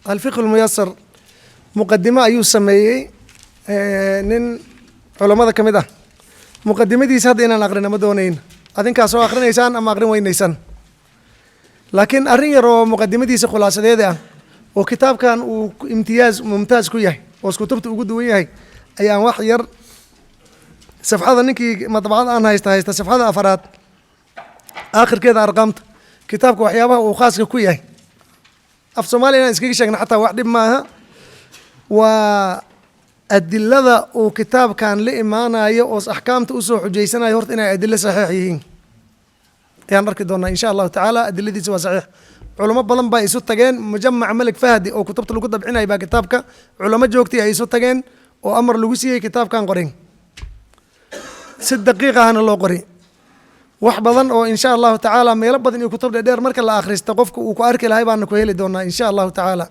الفقه الميسر مقدمة أيو سميي نين علماء كمدة مقدمة دي ساد إن أقرنا مدونين أذن كاسو أقرنا إنسان أما أقرنا وين إنسان لكن أرين يرو مقدمة دي سخلاصة ده وكتاب كان وامتياز ممتاز كويه وسكتبت وجود وياه أيام واحد ير صفحة نكي مطبعة أنا هيستا صفحة أفراد آخر كذا أرقمت كتابك وحيابها وخاص كويه في سوماليا إسكيك شكنا حتى واحد معها وأدلة وكتاب كان لإمانة يوص أحكام تأسو حجيسنا يهرت إنا أدلة صحيحين يعني نركض دونا إن شاء الله تعالى أدلة دي سوا صحيح علماء بلن با يسو تجين مجمع ملك فهدي أو كتبت له كتب عناية كتابك علماء جوكتي يسو تجين وأمر لوسي كتاب كان قرين 6 دقيقة هنا لو قرين wax badan oo insha Allah ta'ala meel badan iyo kutub dheer marka la akhristo qofku uu ku arki lahay baan ku heli doonaa insha Allah ta'ala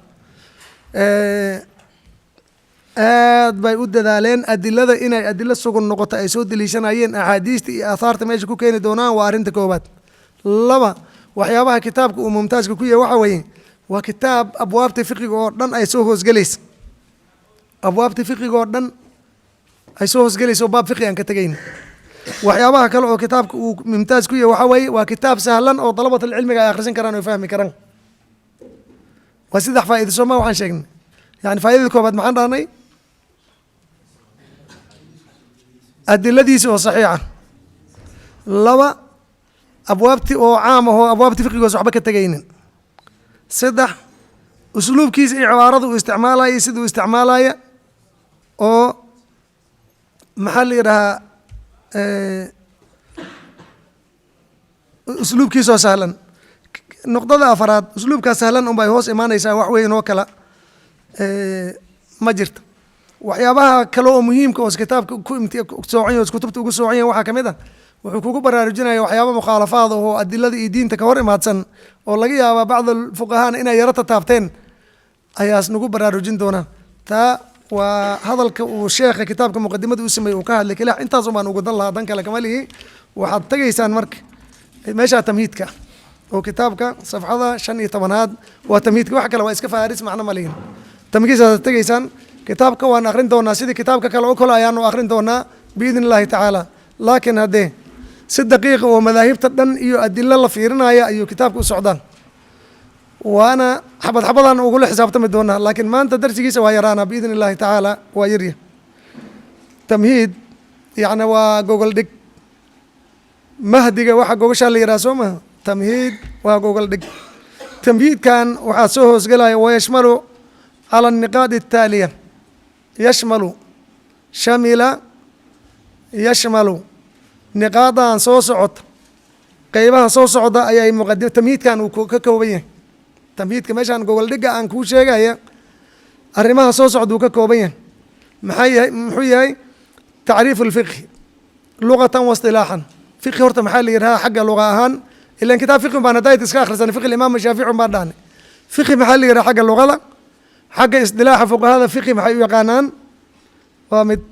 aad bay u dadaaleen adilada inay adilla sugan noqoto ay soo dilishanayeen ahadiista iyo aasaarta meesha ku keeni doonaan waa arinta koobaad laba waxyaabaha kitaabka uu mumtaaska ku yahay waxa weeye waa kitaab abwaabta fiqiga oo dhan ay soo hoosgalayso abwaabta fiqiga oo dhan ay soo hoosgalayso baab fiqi aan ka tagayn waxyaabaha kale oo kitaabka uu mumtaaz ku yahay waxa weeye waa kitaab sahlan oo talabada cilmiga ay akhrisan karaan oo fahmi karaan waa saddex faa'iido soo ma waxaan sheegnay yani faa'iidada koobaad maxaan dhahnay adiladiisa oo saxiixa laba abwaabti oo caam ah oo abwaabti fiqigoos waxba ka tagaynin saddex usluubkiisa iyo cibaarada uu isticmaalaya siduu isticmaalaya oo maxaa la yidhahaa اسلوبكيسو سهلا نقطة أفراد اسلوبك سهلا أم بيهوس إيمان يسا وحوين وكلا ما جرت وحيابها كلو مهم كوس كتاب كسوعين كتبت كسوعين وحا كمدا وحكوك برارجنا وحيابها مخالفات وهو أدي الذي دين تكور ما تسن والله يا بعض الفقهاء إن يرت تافتين أياس نقول برارجين دونا تا وهذا الشيخ كتابك مقدمته اسمه وكهل لك لا انت زمان وقد الله دنك لك مالي وحد تجيسان مرك ماشي تمهيدك وكتابك صفحه شن طبناد وتمهيدك وحكى لو اسك فارس معنا مالين تمجيس تجيسان كتابك وانا اخرين دونا سيدي كتابك كلا كل ايان واخرين دونا باذن الله تعالى لكن هذه 6 دقائق ومذاهب تدن iyo adilla la fiirinaya iyo kitaabku socdaan وانا حبض انا اقول حسابته مدونا لكن ما انت درسي ويرانا باذن الله تعالى ويري تمهيد يعني وجوجل ديك مهدي waxa gogasha la yiraasoma تمهيد وجوجل ديك تمهيد كان waxa soo hoos galaya ويشمل على النقاط التاليه يشمل نقاطا soo socod qaybaha soo socda ayay muqaddimada تمهيد كان ka kooban تمهيدك ماشان جوجل دقة عن كل شيء جاية الرماها صوص عدوك كوبيا محيي تعريف الفقه لغة واصطلاحا فقه هرت محلي يرها حق لغة هان إلا إن كتاب فقه بنا دايت إسكاخر سنة فقه الإمام الشافعي بعداني فقه محلي يرها حق اللغة لا حق اصطلاح فوق هذا فقه محيي قانان ومد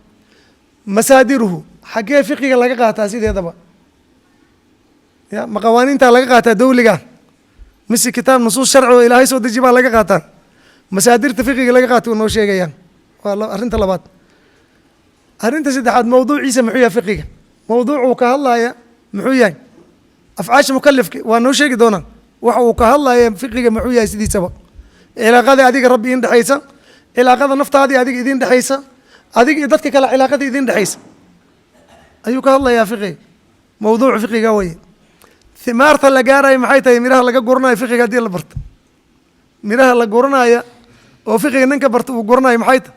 مسادره حق فقه لقى تاسيد هذا بقى يا مقوانين تلقى دولة مسي كتاب نصوص شرع وإلهي سود الجبال لقى قاتا مسادير تفقه لقى قاتا ونو شيء جيان والله أرنت لبات أرنت سيدحاد موضوع عيسى محوية فقه موضوع وكهالله يا محوية أفعاش مكلف ونو شيء دونا وكهالله يا فقه محوية سيدي سبا إلى قاضي هذيك ربي إن دحيسة إلى قاضي نفط هذه هذيك إذين دحيسة هذيك إدتك كلا علاقة إذين دحيسة أيوك الله يا فقه موضوع فقه قوي ثمارة اللي جاري محيطة ميرها اللي جورنا يفقه قدير البرت ميرها اللي جورنا يا وفقه إنك برت وجورنا محيطة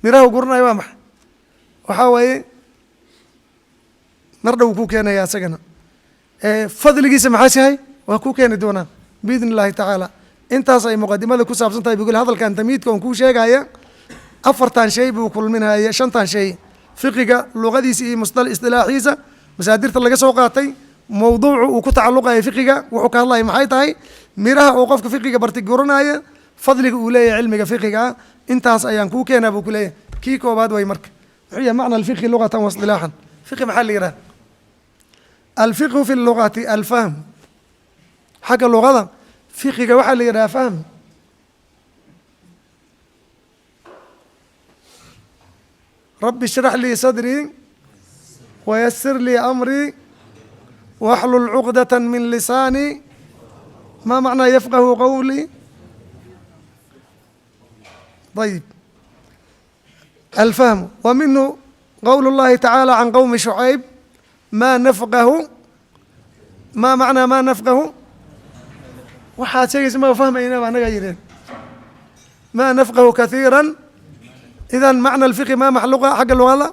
ميرها وجورنا يا مح وحاوي نرد وكوك أنا يا سجنا فضل جيس محاسي هاي وكوك أنا دونا بإذن الله تعالى أنت صاي مقدمة لك وسابسن طيب يقول هذا كان تميت كون كوش جاية أفرتان شيء وكل منها يا شنطان شيء فقه لغة دي مصطلح اصطلاحية مساديرta laga soo qaatay mawduucu uu ku tacalluqay fiqiga wuxuu ka hadlay maxay tahay miraha oo qofka fiqiga bartay goranaya fadliga uu leeyahay cilmiga fiqiga intaas ayaan ku keenaa buu ku leeyahay kii koobaad way marka wuxuu yahay macna al-fiqh lughatan wa istilahan fiqh maxaa la yiraahdaa al-fiqh fi al-lughati al-fahm xagga lughada fiqiga waxaa la yidhaha fahm. rabbi ishrax lii sadrii wayasir lii amrii waxlul cuqdata min lisaanii ma macnaa yafqahu qawlii. ayib alfahmu wa minhu qowl اllahi tacaala can qowmi shucayb ma nafqahu ma macnaa ma nafqahu waxaad sheegaysa ma fahmaynaba annagaa yidheen ma nafqahu kahiira. idan macna alfiqhi ma maxluqa xagga lugada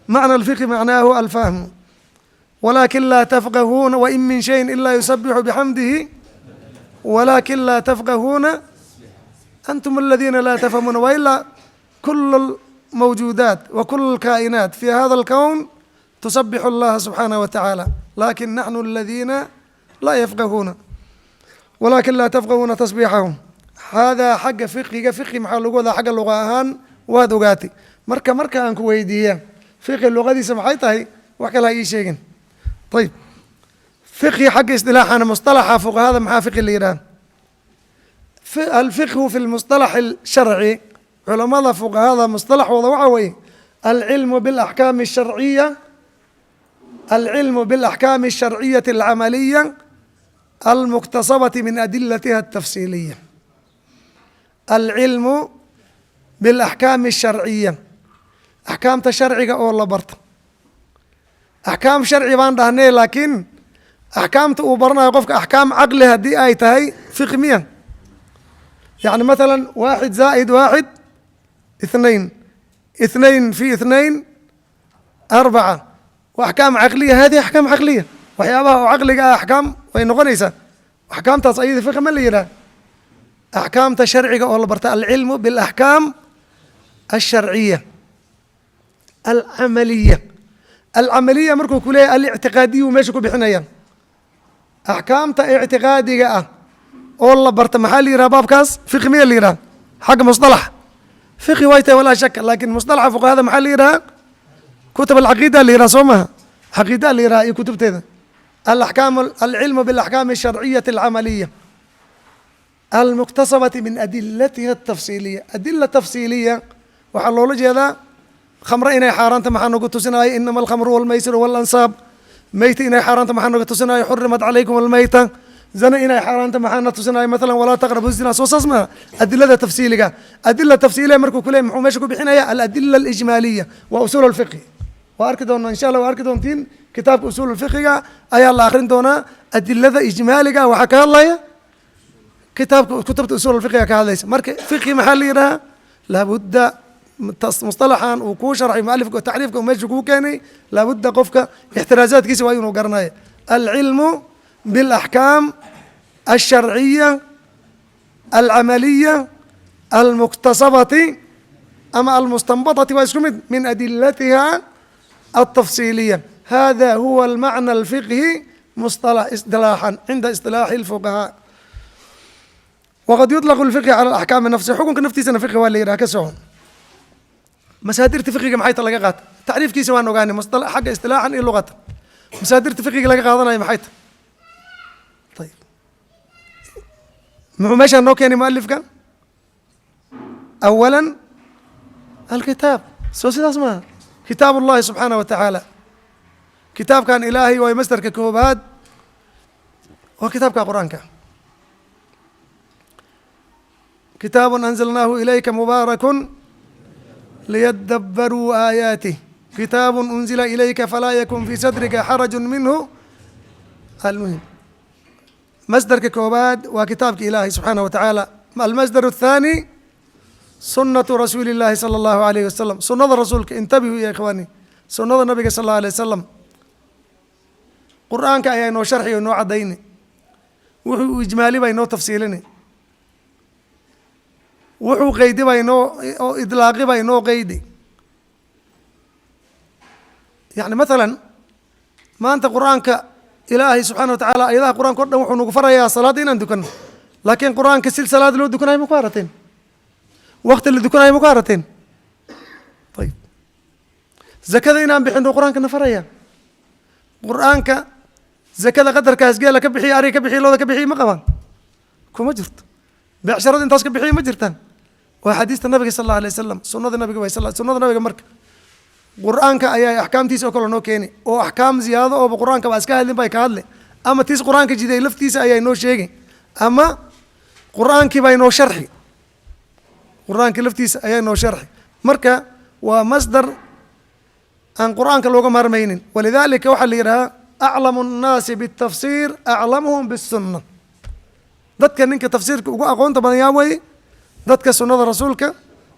macna alfiqhi macnaahu alfahmu walakin laa tafqahuuna wain min shayin ilaa yusabixu bixamdihi walakin laa tafqahuuna antum aladiina laa tafhamuuna wailaa kul mawjuudaat wa kul kaa'inaat fi hada alkown tusabixu allaha subxaanaه wa tacaala lakin naxnu aladiina laa yafqahuuna walakin laa tafqahuuna tasbiixahum. haadaa xagga fiqiga fiqi maxaa lagu wadaa xagga luqa ahaan waad ogaatay. marka aan ku weydiiya fiqi luqadiisa maxay tahay wax kale ha ii sheegin. ayib fiqhi xagga isdilaaxana musطalaxa fuqahada maxaa fiqi la yidhaha. alfiqhu fi lmusطalax الsharci culamada fuqahada musطalaxooda waxa weeye alcilmu biاlaxkaami الsharciya alcilmu biاlaxkaami الsharciyati اlcamaliya almuktasabati min adilatiha الtafsiiliya. alcilmu biاlaxkaami الsharciya axkaamta sharciga oo la barto. axkaam sharci baan dhahnay laakiin axkaamta uu baranayo qofka axkaam caqli haddii ay tahay fiqh miya. يعني مثلا 1 زائد 1 2 2 في 2 4 وأحكام عقلية. هذه أحكام عقلية waxyaabaha oo caqliga ah axkaam way noqonaysaa. axkaamtaas ayada fiqh ma la yidhaha. axkaamta sharciga oo la barta alcilmu biاlaxkaam alsharciya alcamaliya. alcamaliya markuu ku leeyahy alictiqaadiyu meesha ku bixinaya axkaamta ictiqaadiga ah oo la barta maxaa la yidhaha baabkaas fiqhi miya la yidhaha xagga musطalax fiqhi way tahay walaa shaka lakin musطalaxa fuqahada maxaa la yidhaha kutub alcaqiida la yidhaha soo maha caqiida la yidhaha iyo kutubteeda alaxkaam alcilmu biاlaxkaami الsharciyati alcamaliya almuktasabati min adilatiha الtafsiiliya. adila tafsiiliya waxaa loola jeedaa khamre inay xaaraanta maxaa nagu tusinaayo inama alkhamru walmaysiru walansaab. meyti inay xaaraanta maxaa naga tusinaayo xurimat calaykum almayta. zana inay xaaraanta maxaana tusinaayo maala walaa taqrabu zina soo saas maa adilada tafsiiliga. adila tafsiiliya markuu kuleey muxuu meesha ku bixinaya aladila alijmaaliya wa usuul alfiqhi. waa arki doona insha allah waa arki doontiin kitaabka usuul fiqiga ayaa la akrin doonaa. adilada ijmaaliga waxaa ka hadlaya kitaabka kutubta usuul fiqiga ka hadlaysa. marka fiqhi maxaa la yidhaha laabudda musطalaxan uu kuu sharxay mualifka tacriifka uu meesha kuu keenay laabudda qofka ixtiraazaadkiisa waa inuu garanayo. alcilmu biاlaxkaam alsharciya alcamaliya almuktasabati ama almustanbaطati waa isku mid min adilatiha التفصيلية. هذا هو المعنى الفقهي اصطلاحا عند اصطلاح الفقهاء. وقد يطلق الفقه على الأحكام النفسية. حكم نفتيسنا فقه waa la yidhaha ka soco masaadirta fiqiga maxay ta laga qaata tacriifkiisa waan ogaanay musطalax xagga istilaaxan iyo luqatan. masaadirta fiqiga laga qaadanayo maxay ta ayib muxuu meeshaan noo keenay mualifka أولا الكتاب soo sidaas maaha kitaab اllahi subxaanaه wa tacaala. kitaabkan ilaahay waa masdarka koobaad waa kitaabka qur-aanka. kitaabu anzalnaahu ilayka mubaaraku liyadabaruu aayaatih kitaabu unzila ilayka falaa yakun fii sadrika xaraju minhu. almuhim masdarka koobaad waa kitaabka ilaahay subxaanaه wa tacaala. almasdar الthaani sunatu rasuuli اllahi salى اllahu alayh wasalam. sunada rasuulka intabihuu ya ikhwaani sunada nabiga sal اllahu alيه wasalam. qur'aanka ayaa inoo sharxi o inoo caddayni wuxuu ijmaali baa inoo tafsiilini wuxuu qeydi baa inoo oo idlaaqi baa inoo qeydi. yani mathalan maanta qur'aanka ilaahay subxaana wa tacaala ayadaha qur'anka o dhan wuxuu nagu farayaa salaadda inaan dukano laakiin qur'aanka sil salaada loo dukanayo ma ku harateen wakti la dukanayo ma ku harateen. ayib zakada inaan bixino qur-aanka na faraya. qur-aanka zakada qadarkaas geela ka bixiya ariga ka bixiya looda ka bixiya ma qabaan kuma jirto beecsharada intaas ka bixiya ma jirtaan waa xadiista nabiga sal allahu alay wasalam sunnada nabiga way sunnada nabiga marka qur-aanka ayaa axkaamtiisa oo kale noo keeni oo axkaam ziyaado ooba qur-aanka baa iska hadlin bay ka hadle ama tiis qur-aanka jiday laftiisa ayaa inoo sheegi ama qur-aankii baa inoo sharxi qur-aankii laftiisa ayaa inoo sharxi marka waa masdar aan qur-aanka looga maarmaynin walidaalika waxaa la yidhahaa aclamu nnaasi bitafsiir aclamuhum bisunna dadka ninka tafsiirka ugu aqoonta badan yaa weye dadka sunnada rasuulka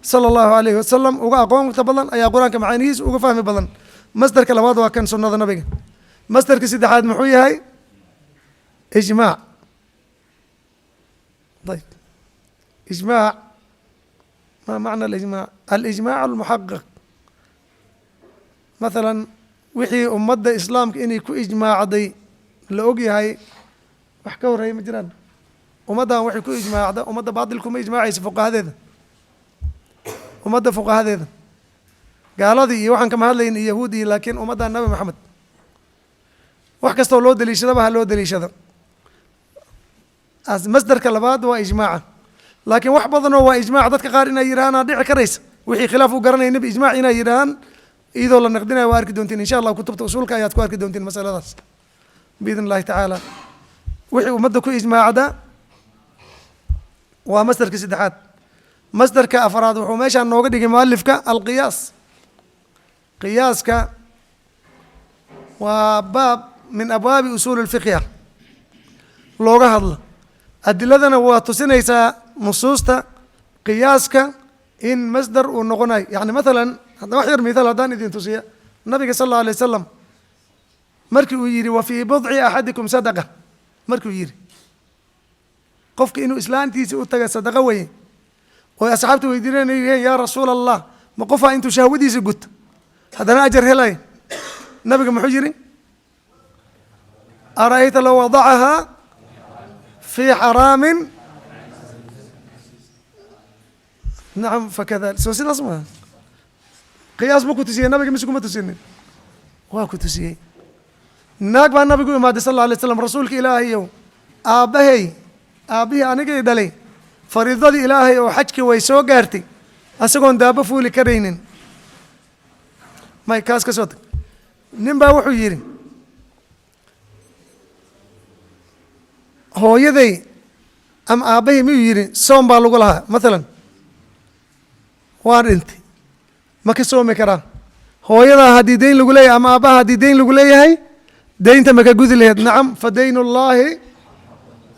sala allahu alayhi wasalam uga aqoonta badan ayaa qur-aanka macaanihiisa uga fahmi badan masdarka labaad waa kan sunnada nabiga masdarka saddexaad muxuu yahay ijmaac ayb ijmaac ma macna alijmaac alijmaac almuxaqaq mathalan wixii ummadda islaamka inay ku ijmaacday la og yahay wax ka horreeya ma jiraan ummaddan waxay ku ijmaacda ummadda baatil kuma ijmaacaysa fuqahadeeda ummadda fuqahadeeda gaaladii iyo waxaan kama hadlayn iyo yahuud iyo laakiin ummaddan nabi maxamed wax kastoo loo daliishadaba ha loo daliishado masdarka labaad waa ijmaaca laakiin wax badanoo waa ijmaac dadka qaar inay yidhahaan aa dhici karaysa wixii khilaaf u garanaya nebi ijmaac inay yidhahaan iyadoo la naqdinaya waa arki doontiin insha allah kutubta usuulka ayaad ku arki doontiin masaladaas biidn illahi tacaala wixii ummadda ku ijmaacda waa masdarka saddexaad masdarka afraad wuxuu meeshaan nooga dhigay mualifka alqiyaas qiyaaska waa baab min abwaabi usuuli lfiqhiya looga hadlo adiladana waa tusinaysaa nusuusta qiyaaska in masdar uu noqonayo yani mathalan hadda wax yar mithaal haddaan idin tusiya nabiga sal allahu alay wasalam markii uu yidhi wa fii budci axadikum sadaqa markii uu yidhi qofka inuu islaantiisa u taga sadaqa weye oo asxaabta weydiinayeen yaa rasuula allah ma qofaa intuu shahwadiisa guto haddana ajar helay nabiga muxuu yidhi ara'ayta low wadacahaa fii xaraamin nacam fakadalik soo sidaas maa qiyaas ma ku tusiyey nabiga mise kuma tusinin waa ku tusiyey naag baa nabigu u imaaday sal alla alay slam rasuulka ilaahayow aabbihii anigay dhalay fariidadii ilaahay oo xajka way soo gaartay asagoon daabo fuuli karaynin may kaas ka soo tag nin baa wuxuu yidhi hooyaday ama aabbahay miyuu yidhi soom baa lagu lahaa mathalan waa dhintay ma ka soomi karaa hooyadaa haddii dayn lagu leeyahay ama aabbaha haddii dayn lagu leeyahay daynta ma ka gudi laheed nacam fa daynu llaahi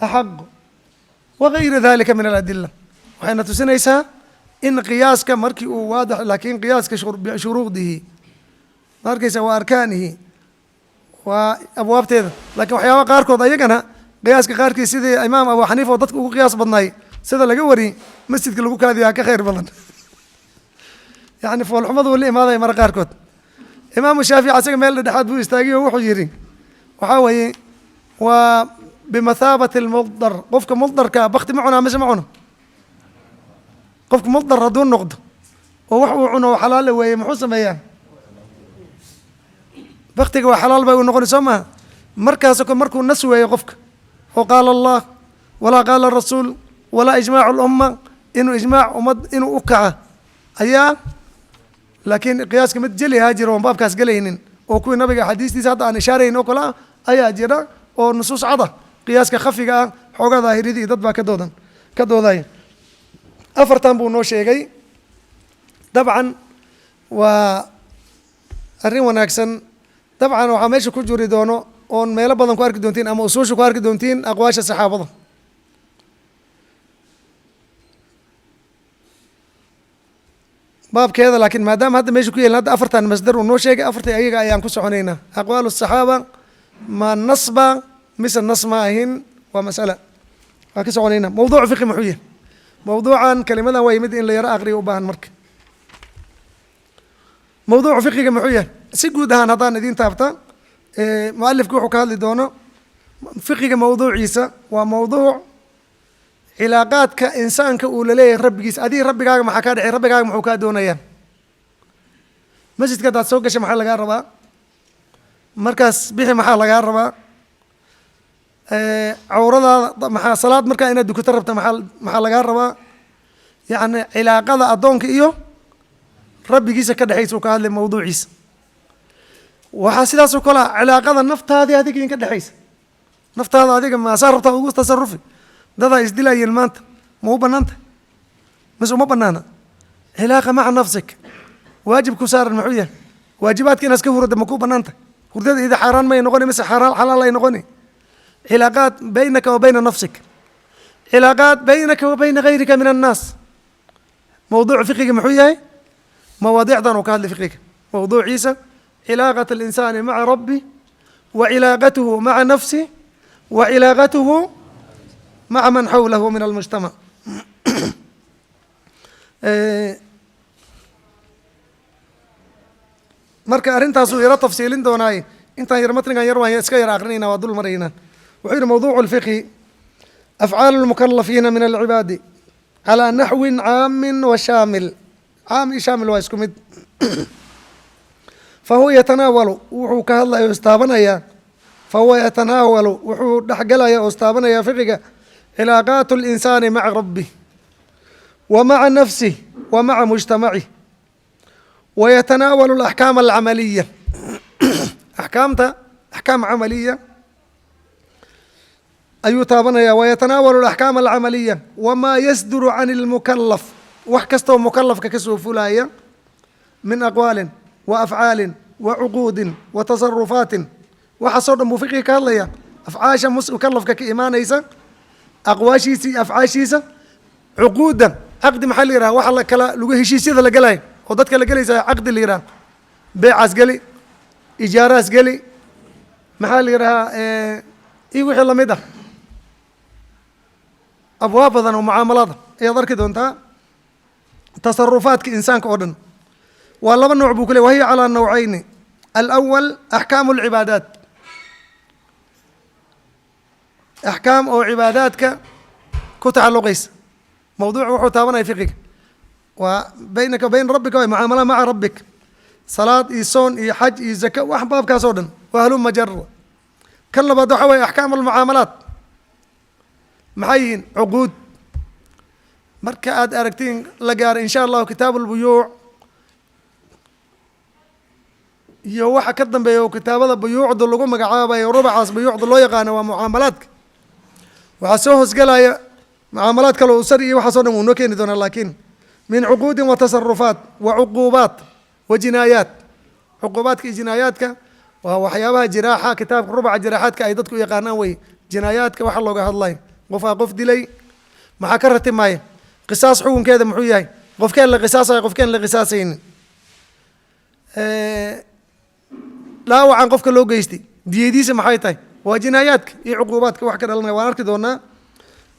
axaqu wagayra dalika min aladila waxayna tusinaysaa in qiyaaska markii uu waadix laakiin qiyaaska bishuruudihi ma arkaysa waa arkaanihi waa abwaabteeda lakiin waxyaaba qaarkood ayagana qiyaaska qaarkiis sidii imaam abu xaniifa oo dadka ugu qiyaas badnaay sida laga wari masjidka lagu kaadiyaa ka khayr badan yani foolxumadu uu la imaadaya mara qaarkood imaamu shaafici asaga meel dhexaad buu istaagay oo wuxuu yidhi waxaa weeye waa bimathaabati almudar qofka mudarka bakti ma cunaa mise ma cuno qofka mudar hadduu noqdo oo wax uu cuno oo xalaala weeye muxuu sameeyaa baktiga waa xalaal bay u noqoni soo maha markaas markuu nas weeyo qofka oo qaala allah walaa qaala rasuul walaa ijmaacu lumma inuu ijmaac ummad inuu u kaca ayaa laakiin qiyaaska mid jeli ahaa jira oon baabkaas gelaynin oo kuwii nabiga xadiistiisa hadda aan ishaarayn oo kale ah ayaa jira oo nusuus cada qiyaaska khafiga ah xoogaa daahiridii dad baa ka doodaya afartan buu noo sheegay dabcan waa arrin wanaagsan dabcan waxaa meesha ku juri doono oon meelo badan ku arki doontiin ama usuusha ku arki doontiin aqwaasha saxaabada baabkeeda laakiin maadaama hadda meesha ku yeelin hadda afartan masdar uu noo sheegay afartii ayaga ayaan ku soconaynaa aqwaalu saxaaba ma nasba mise nas ma ahin waa masala waan ka soconaynaa mawduuc fiqi muxuu yahay mawduucan kelimadan waa yimid in la yaro aqriyo u baahan marka mawduucu fiqiga muxuu yahay si guud ahaan haddaan idiin taabta mualifku wuxuu ka hadli doono fiqiga mawduuciisa waa mawduuc cilaaqaadka insaanka uu laleeyahay rabbigiisa adiga rabbigaaga maxaa kaa dhexey rabbigaaga muxuu kaa doonayaa masjidka haddaad soo gashay maxaa lagaa rabaa markaas bixi maxaa lagaa rabaa cawradaada maxaa salaad markaa inaad dukato rabta maxaa lagaa rabaa yacni cilaaqada addoonka iyo rabbigiisa ka dhexaysa uu ka hadlay mawduuciisa waxaa sidaasoo kale ah cilaaqada naftaadii adiga in ka dhexaysa naftaada adiga maasaa rabtaa ugu tasarufi dadaa isdilayeen maanta ma u banaanta mise uma banaana cilaaqa maca nafsik waajib ku saaran muxuu yahay waajibaadka inaad iska hurada ma ku banaanta hurdada ida xaaraan may noqoni mise xalaal ay noqoni cilaaqaad baynaka wa bayna nafsik cilaaqaad baynaka wa bayna gayrika min annaas mawduuc fiqiga muxuu yahay mawaadiicdan uu ka hadlay fiqiga mawduuciisa cilaaqat alinsaani maca rabbi wa cilaaqatuhu maca nafsi wa cilaaqatuhu maca man xawlahu min almujtamac marka arrintaasuu yaro tafsiilin doonaaye intaan yar matnigan yar waan iska yar akrinayna waa dul maraynaa wuxuu yihi mawduucu lfiqhi afcaalu lmukalafiina min alcibaadi calaa naxwin caamin wa shaamil caam iyo shaamil waa isku mid fahuwa yatanaawalu wuxuu ka hadlaya o istaabanayaa fahuwa yatanaawalu wuxuu dhexgelaya oo istaabanayaa fiqiga cilaaqaat اlinsaani maca rabbih wa maca nafsih wa maca mujtamacih wa yatanaawalu alaxkaam alcamaliya axkaam camaliya ayuu taabanaya wayatanaawalu alaxkaam alcamaliya wamaa yasduru can اlmukalaf wax kastoo mukalafka kasoo fulaya min aqwaalin wa afcaalin wa cuquudin wa tasarufaatin waxaasoo dhan buu fiqiga ka hadlaya afcaasha mukalafka ka imaanaysa aqwaashiisa iyo afcaashiisa cuquudda caqdi maxaa la yidhaha waxa lakala lagu heshiisyada la gelayo oo dadka la gelaysa caqdi la yidhaha beecaas geli ijaaraas geli maxaa la yidhahaa iyo wixii lamid ah abwaab badan oo mucaamalada ayaad arki doontaa tasarufaadka insaanka oo dhan waa laba nooc buu ku ley wahiya calaa nawcayni alawal axkaamu alcibaadaat axkaam oo cibaadaadka ku tacaluqaysa mawduuca wuxuu taabanaya fiqiga waa baynaka bayna rabbika way mucaamala maca rabbik salaad iyo soon iyo xaj iyo zaka wax baabkaas oo dhan waa haluma jara kan labaad waxaa waye axkaam almucaamalaat maxay yihiin cuquud marka aad aragtiin la gaaro insha allahu kitaabu lbuyuuc iyo waxa ka dambeeya oo kitaabada buyuucda lagu magacaabayo rubacaas buyuucda loo yaqaano waa mucaamalaadka waxaa soo hoosgelaya mucaamalaad kale oo sar iyo waxaas o dhan wuu noo keeni doonaa laakiin min cuquudin wa tasarufaat wa cuquubaat wa jinaayaat cuquubaadka iyo jinaayaadka waa waxyaabaha jiraaxa kitaabka rubaca jiraaxaadka ay dadku u yaqaanaan wey jinaayaadka waxa looga hadlayo qofaa qof dilay maxaa ka ratimaaya qisaas xukunkeeda muxuu yahay qofkeen la qisaasayo qofkeen la qisaasaynin dhaawacan qofka loo geystay diyadiisa maxay tahay waa jinaayaadka iyo cuquubaadka wax ka dhalanaya waan arki doonaa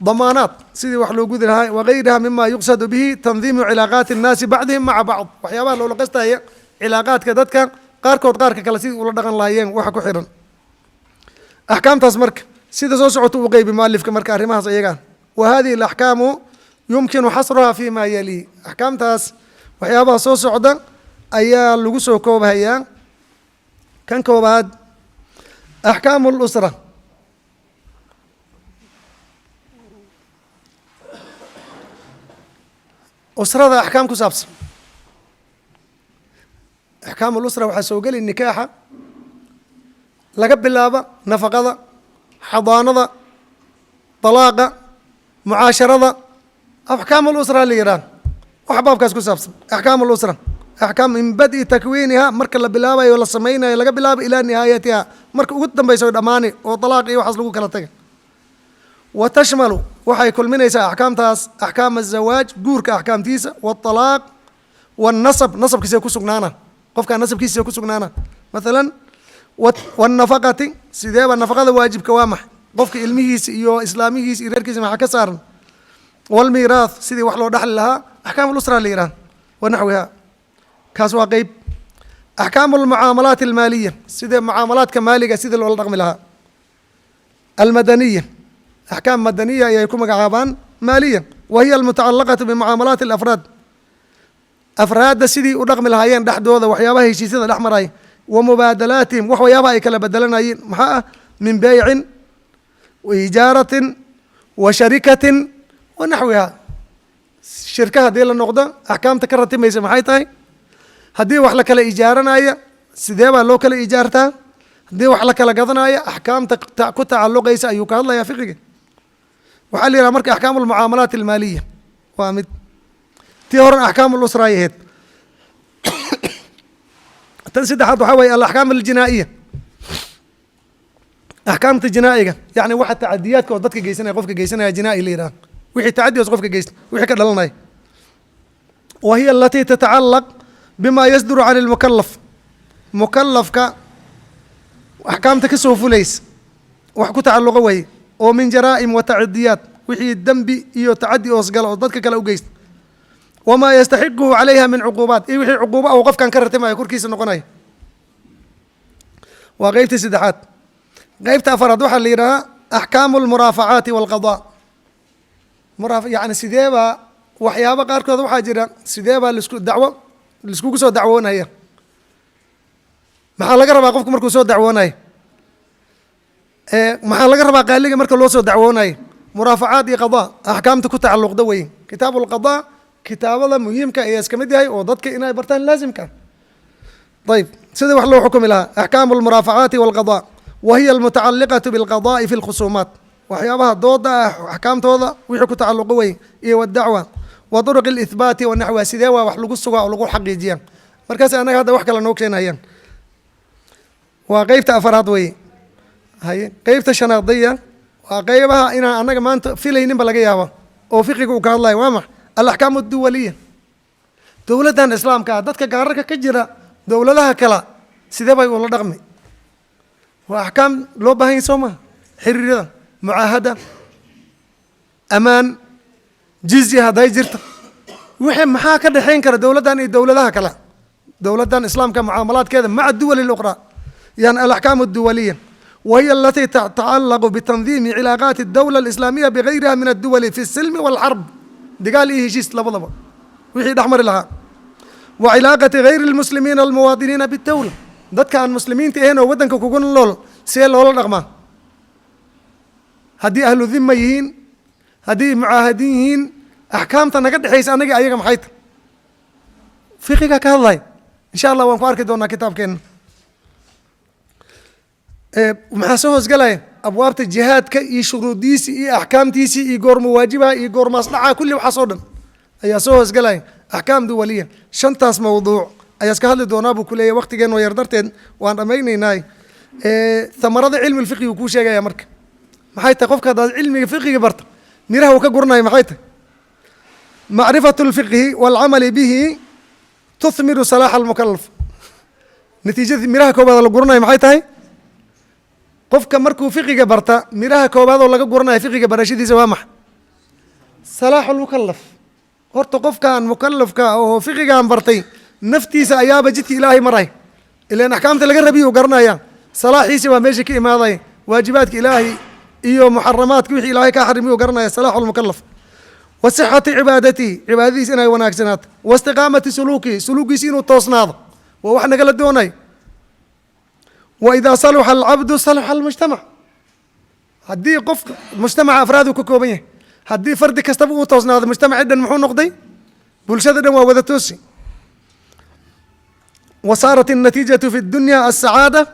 damaanaad sidii wax loo gudi lahaa wagayriha mima yuqsadu bihi tandiimu cilaaqaati الnaasi bacdihim maca bacd waxyaabaha loola qastaya cilaaqaadka dadka qaarkood qaarka kale sidii ula dhaqan lahaayeen waxa ku xihan axkaamtaas marka sida soo socota u qeybi mualifka marka arrimahaas iyagaan wa hadihi alaxkaamu yumkinu xasruhaa fi ma yalii axkaamtaas waxyaabaha soo socda ayaa lagu soo koobhayaa kan koobaad axkaamu lusra usrada axkaam ku saabsan axkaam lusra waxaa soo geli nikaaxa laga bilaaba nafaqada xadaanada dalaaqa mucaasharada axkaam lusra la yidhaah wax baabkaas ku saabsan axkaam lusra axkaam min badi takwiiniha marka la bilaabayo la samaynayo laga bilaabo ilaa nihaayatiha marka ugu dambayso dhammaani oo dalaaq iyo waxaas lagu kala taga wa tashmalu waxay kulminaysaa axkaamtaas axkaam azawaaj guurka axkaamtiisa waalaaq wanasab nasabkiisa ku sugnaana qofkaa nasabkiisa ku sugnaana mathalan wanafaqati sideeba nafaqada waajibka waa maxay qofka ilmihiisa iyo islaamihiisa iyo reerkiisa maxaa ka saaran walmiiraath sidii wax loo dhaxli lahaa axkaam lusra la yidhaha wa naxwiha kaas waa qeyb axkaamu almucaamalaat almaaliya sidee mucaamalaadka maaliga sidii loola dhaqmi lahaa almadaniya axkaam madaniya ayay ku magacaabaan maaliya wa hiya almutacalaqatu bimucaamalaati alafraad afraadda sidii u dhaqmi lahaayeen dhexdooda waxyaabaha heshiisyada dhex maraya wa mubaadalaatihim wax waxyaabaha ay kala bedelanayeen maxaa ah min beycin وإجارة وشركة ونحوها. شركة هذه النقطة أحكام تكررت ما يسمى حيتها هذه وحلا كلا إيجارنا هي سديبا لو كلا إيجارتها هذه وحلا كلا قضنا هي أحكام كتعلق يس أيوك الله يا فقه وحلي أمرك أحكام المعاملات المالية وامد تيورن أحكام الأسرائيل تنسد حد وحوي الأحكام الجنائية أحكام الجنائية يعني واحد تعديات كودتك جيسنا قفك جيسنا جنائي ليران وحي تعدي وقفك جيسنا وحي كذا لنا وهي التي تتعلق بما يصدر عن المكلف مكلف ك أحكام تكسوف ليس وحكو تعلق وهي ومن جرائم وتعديات وحي الذنب إيو تعدي وصقل وضدك كلا وجيس وما يستحقه عليها من عقوبات إيه وحي عقوبة أو قف كان كررت ما يكون كيس النقناي وغيبت سدحات غيبت أفرادوها اللي يراها أحكام المرافعات والقضاء يعني سيديبا وحيابا قاركود waxaa jira sideeba dacwo lisku soo dacwoonaya maxaa laga rabaa qofku markuu soo dacwoonayo maxaa laga rabaa qaaliga marka loo soo dacwoonayo muraafacaad iyo qadaa ahkaamta ku tacalluqda weyn kitaabul qadaa kitaabada muhiimka ee iska mid yahay oo dadka inay bartaan laazimka طيب sida wax loo xukumi lahaa ahkaamul muraafacaat wal qadaa وهي المتعلقة بالقضاء في الخصومات وحيابها دودا أحكامتودا وحي ku tacalluq weyn iyo dacwa وطرق الإثبات والنحو سيدوا wax lagu sugaa oo lagu xaqiijiyo markaas anaga hadda wax kala noo keenayaan waa qaybta afraad way hay qaybta shanaadiyya waa qaybaha ina anaga maanta filaynin ba laga yaabo oo fiqigu uu ka hadlay waa ma al-ahkam ad-duwaliyya dawladan islaamka dadka gaararka ka jira dawladaha kala sidee bay ula dhaqmi waa ahkam loo baahan soma xiriirada muahada amaan جزية هذا يجرت وحين محاكا دحين كره دولتان دولتها كلا دولتان إسلام كمعاملات كذا مع الدول الأخرى يعني الأحكام الدولية وهي التي تتعلق بتنظيم علاقات الدولة الإسلامية بغيرها من الدول في السلم والحرب دي قال إيه جيست لبضبا وحيد أحمر لها وعلاقة غير المسلمين المواطنين بالدولة ذات كان مسلمين تهينا ودنك كوكون لول سيل لول رغما هدي أهل الذميين هذه معاهدين أحكام تنقد حيث أنا جاي أيام حيت فقهك كهذا إن شاء الله ونفارق دونا كتاب كن محسوس قلنا أبواب الجهاد كي شروط ديسي أحكام ديسي يجور مواجبة يجور مصلحة كل وحصودا أي سوس قلنا أحكام دولية شنطاس موضوع أي سكهل دونا بكلية وقت جن ويردرتين وأنا ميني ناي ثمرة علم الفقه وكل شيء يا مرك ما حيت تقف كذا علم الفقه برت ميره وكجرنا معيته معرفة الفقه والعمل به تثمر صلاح المكلف نتيجة ميره كوبا ولا جرنا معيته قف كمركو فقه برتا ميره كوبا ولا جرنا فقه برشيد زوامح صلاح المكلف هرت قف كان مكلف كا أو فقه كان برتي نفتي سأياب جت إلهي مراي إلا أن أحكام تلقربي وجرنا يا صلاحي سوى ماشي ماضي واجباتك إلهي إيو محرمات كوحي إلهي كحرمي وقرنا صلاح المكلف وصحة عبادتي عبادتي سنة وناكسنات واستقامة سلوكي سينو توصناض ووحنا قال الدوني وإذا صلح العبد صلح المجتمع هدي قف مجتمع أفراده كوكوبية هدي فرد كستبو توصناض مجتمع عدا محون نقضي بلشدد ووذتوسي وصارت النتيجة في الدنيا السعادة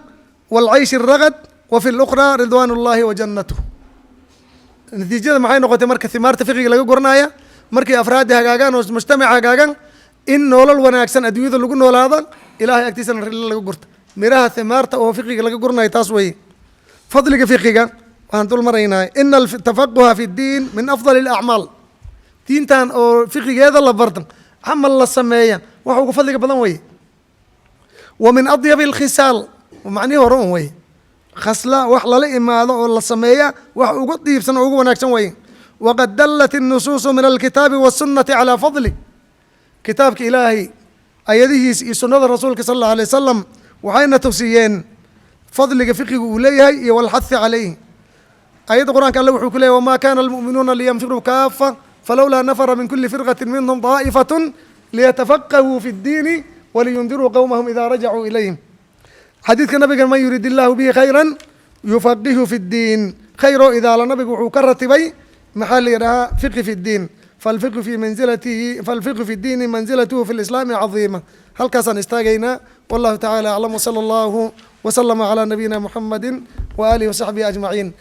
والعيش الرغد وفي الأخرى رضوان الله وجنته نتيجة معي نقطة مركز ثمار تفقي لقى قرنايا مركز أفراد هاجان ومجتمع هاجان إن نولل وناكسن أدوية اللي قلنا ولا هذا إلهي أكتسن الرجال لقى قرت مراها ثمار توفقي لقى قرنايا تاسوي فضلك فقيقا وأنتم المرينا إن التفقه في الدين من أفضل الأعمال دين تان أو فقه هذا الله برضه عمل الله السمايا وحوق فضلك بضموي ومن أطيب الخصال ومعنيه روموي خصلة وحلا لإما الله السماية وقد يبسن عقوبة ناكسن وين وقد دلت النصوص من الكتاب والسنة على فضله كتابك إلهي أيديه سنة الرسول صلى الله عليه وسلم وعين توسيين فضلك فقه إليه والحث عليه آيات القرآن قال له كله وما كان المؤمنون لينفروا كافة فلولا نفر من كل فرقة منهم طائفة ليتفقهوا في الدين ولينذروا قومهم إذا رجعوا إليهم حديث النبي قال من يريد الله به خيرا يفقهه في الدين khayro idaala nabigu wuxuu ka ratibay maxaa la yidhahaa fiqhi fi ddiin falfiqhu fi manzilatihi falfiqhu fi ddiini manzilatuhu fi lislaami cadiima halkaasaan istaagaynaa wallahu tacala aclam wsala allahu وسلم على نبينا محمد وآله وصحبه أجمعين